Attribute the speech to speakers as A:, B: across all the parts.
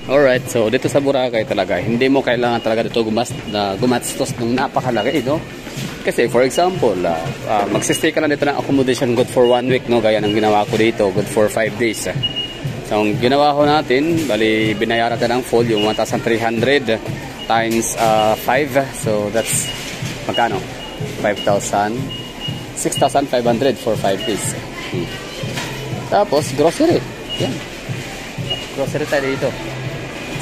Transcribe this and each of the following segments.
A: Alright, so dito sa Boracay talaga, hindi mo kailangan talaga dito gumastos ng napakalaki, no? Kasi for example, magsistay ka lang dito ng accommodation good for 1 week, no? Gaya ng ginawa ko dito, good for 5 days. So ang ginawa ko natin, bali binayaran ka ng full yung 1,300 times 5. So that's magkano? 5,000, 6,500 for 5 days. Tapos grocery. Yan. Grocery tayo dito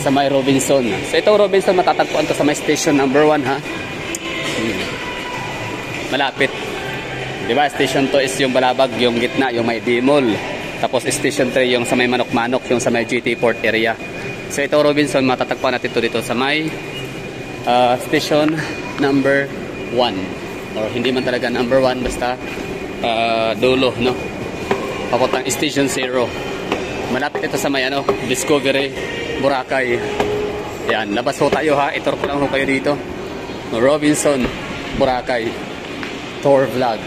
A: sa may Robinson. So itong Robinson matatagpuan to sa may station number 1, ha. Malapit. 'Di ba? Station 2 is yung Balabag, yung gitna, yung may D-Mall. Tapos station 3 yung sa may Manok-Manok, yung sa may GT Port area. So itong Robinson matatagpuan natin dito sa may station number 1. Or hindi man talaga number 1, basta dulo, no. Papuntang station 0. Malapit ito sa may Discovery Boracay. Yan, labas ho tayo, ha. Itur ko lang ho kayo dito. Robinson Boracay tour vlog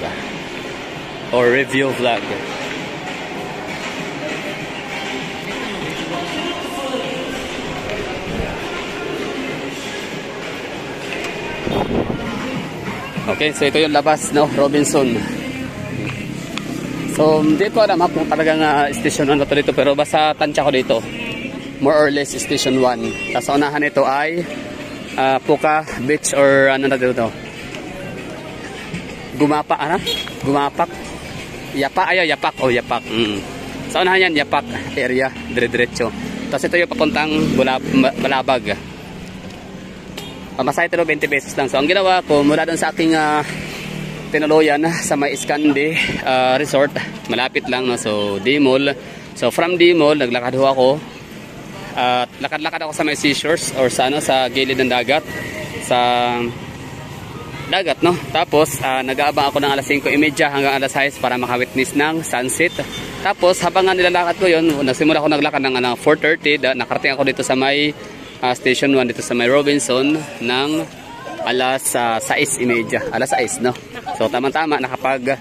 A: or review vlog. Okay, so ito yung labas, no, Robinson. So hindi ko alam kung talagang station ano to dito, pero basta tansya ko dito more or less station 1. Tapos unahan ito ay Puka Beach or ano na dito, Gumapak. Yapak. Sa unahan yan, Yapak area, dire-diretso. Tapos ito yung papuntang Balabag. Pamasahe ito 20 pesos lang. So ang ginawa ko, mula doon sa aking tinuluyan sa may Iskande Resort, malapit lang, no? So D-Mall. So from D-Mall naglakad ho ako. Lakad-lakad ako sa may seashores or sa sa gilid ng dagat, sa dagat, no. Tapos nag-aabang ako ng alas 5:30 hanggang alas 6 para makawitness ng sunset. Tapos habang nilalakad ko yon, nagsimula ako naglakad ng 4:30, nakarating ako dito sa may station 1 dito sa may Robinson ng alas 6:30, alas 6, no. So tama-tama nakapag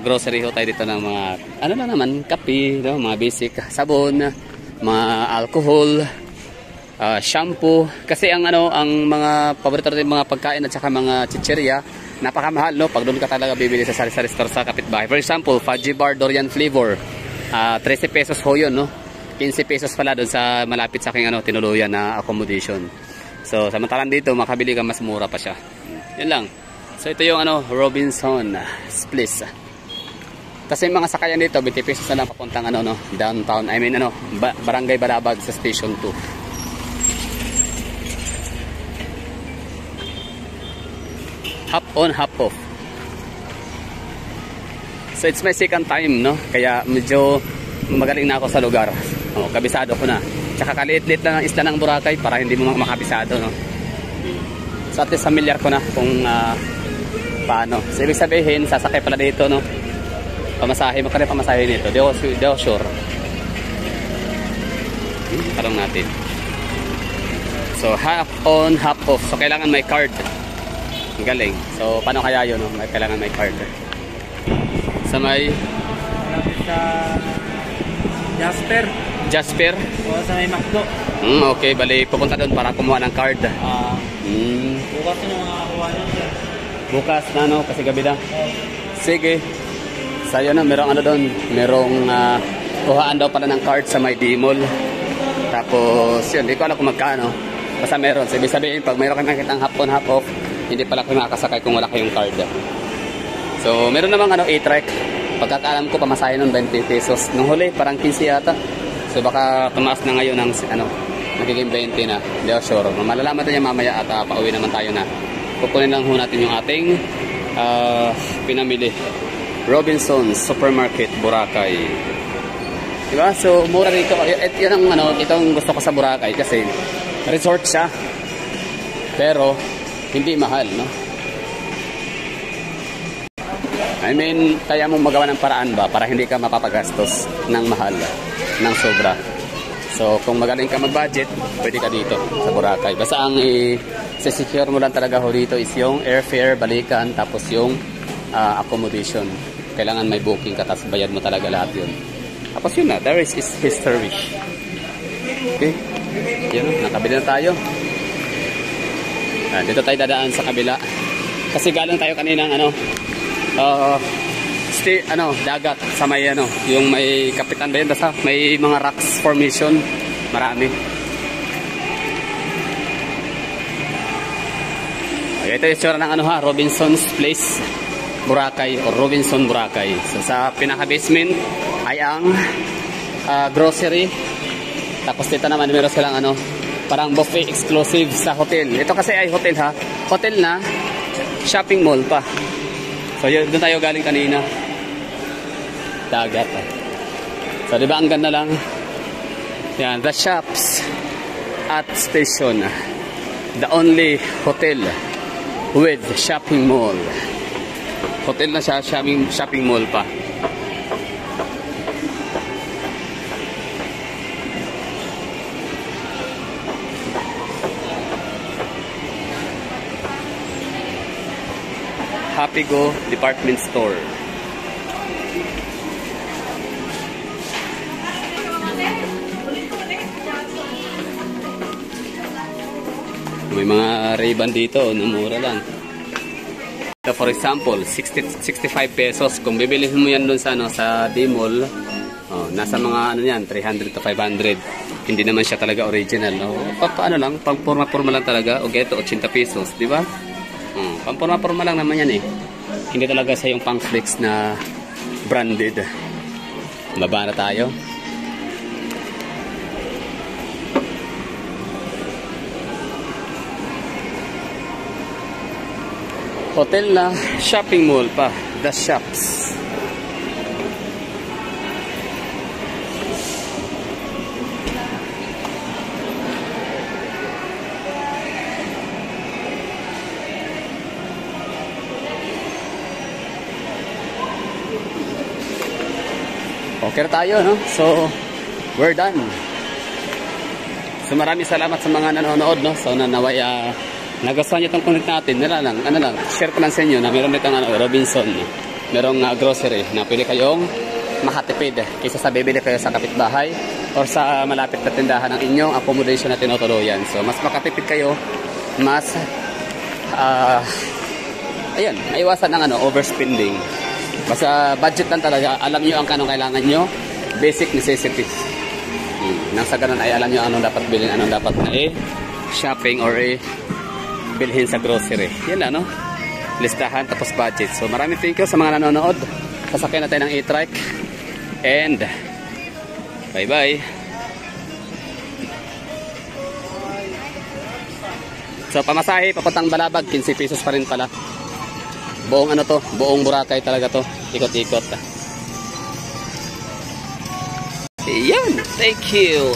A: grocery ho tayo dito ng mga ano na naman, kape, no, mga basic sabon, mga alcohol, shampoo. Kasi ang mga paborito natin mga pagkain at saka mga chicheria, napakamahal, no, pag doon ka talaga bibili sa sari-sari store sa kapitbahay. For example, Fudgy Bar Dorian flavor, 13 pesos ho yun, no. 15 pesos pala doon sa malapit sa aking tinuluyan na accommodation. So samantalang dito makabili ka mas mura pa siya. Yan lang. So ito yung Robinson Place. Kasi yung mga sakayan dito 20 pesos na lang papuntang downtown, I mean Barangay Balabag sa station 2. Hop on, hop off. So it's my second time, no, kaya medyo magaling na ako sa lugar. Kabisado ko na. Tsaka kaliit-liit lang ang isla ng Boracay para hindi mo makabisado, no. So at least familiar ko na kung paano. So ibig sabihin, sasakay pala dito, no. Pamasahe, magkano pamasahe nito? Di ako sure. Talong natin. So half on, half off. So kailangan may card. Ang galing. So paano kaya yun, no? Kailangan may card. Sa may Jasper?
B: O sa may Macdo.
A: Okay, bali pupunta doon para kumuha ng card.
B: Bukas na makakuha na.
A: Bukas na, no? Kasi gabi na. Sige. Sayo na, merong doon. Merong kuhaan daw pala ng card sa may D-Mall. Tapos yun, hindi ko alam kung magkano. Basta meron. So, ibig sabihin, pag mayroon kayo nakitang half on, half off, hindi pala kayo makakasakay kung wala kayong card. So meron namang e-trek. Pagkakaalam ko pamasahe nun 20 pesos. Nung huli parang 15 yata. So baka tumaas na ngayon ng nagiging 20 na. Hindi ako sure. Malalaman din niya mamaya at pauwi naman tayo na. Kukunin lang ho natin yung ating pinamili. Robinson Supermarket Boracay. Diba? So mura rito. Yan ang itong gusto ko sa Boracay kasi resort siya. Pero hindi mahal, no? I mean, kaya mong magawa ng paraan ba para hindi ka mapapagastos ng mahal, ng sobra. So, kung magaling ka mag-budget, pwede ka dito sa Boracay. Basta ang i-secure mo lang talaga ho dito is yung airfare, balikan, tapos yung accommodation. Kailangan may booking ka, tapos bayad mo talaga lahat yun. Tapos yun na, there is history. Okay? Yun, nakabili na tayo. Dito tayo dadaan sa kabila. Kasi galing tayo kanina dagat sa may yung may kapitan ba yun, basta may mga rocks formation, marami. Ito yung tsura ng Robinson's Place Boracay or Robinson Boracay. So sa pinaka basement ay ang grocery. Tapos dito naman meron silang parang buffet exclusive sa hotel. Ito kasi ay hotel ha. Hotel na shopping mall pa. So yun, doon tayo galing kanina. Dagat. So di ba ang ganda lang? Yan, the shops at station. The only hotel with shopping mall. Hotel na siya, shopping mall pa. Happy Go Department Store. May mga Ray-Ban dito na mura lang. So for example, 65 pesos. Kung bibilihin mo yan doon sa D-Mall, nasa mga yan, 300 to 500. Hindi naman siya talaga original. Paano lang, pang forma-forma lang talaga. O geto, 80 pesos, di ba? Pang forma-forma lang naman yan eh. Hindi talaga siya yung pang flex na branded. Baba na tayo. Hotel na shopping mall pa, the shops. Okay na tayo, no? So, we're done. So, maraming salamat sa mga nanonood, no? So, nanaway nagustuhan niyo itong content natin. Share ko lang sa inyo na meron itong Robinson. Merong grocery na pwede kayong makatipid kaysa sa bibili kayo sa kapitbahay or sa malapit na tindahan ng inyong accommodation na tinutuluyan. So, mas makatipid kayo, mas maiwasan ng overspending. Basta budget lang talaga. Alam nyo ang kanong kailangan nyo. Basic necessities. Nang sa ganun ay alam nyo anong dapat bilhin, anong dapat na shopping or bilhin sa grocery. Yan lang, no? Listahan tapos budget. So maraming thank you sa mga nanonood. Sasakyan natin ng e-trike. And bye-bye. So pamasahe, papuntang Balabag, 15 pesos pa rin pala. Buong buong Boracay talaga to. Ikot-ikot. Yan, thank you.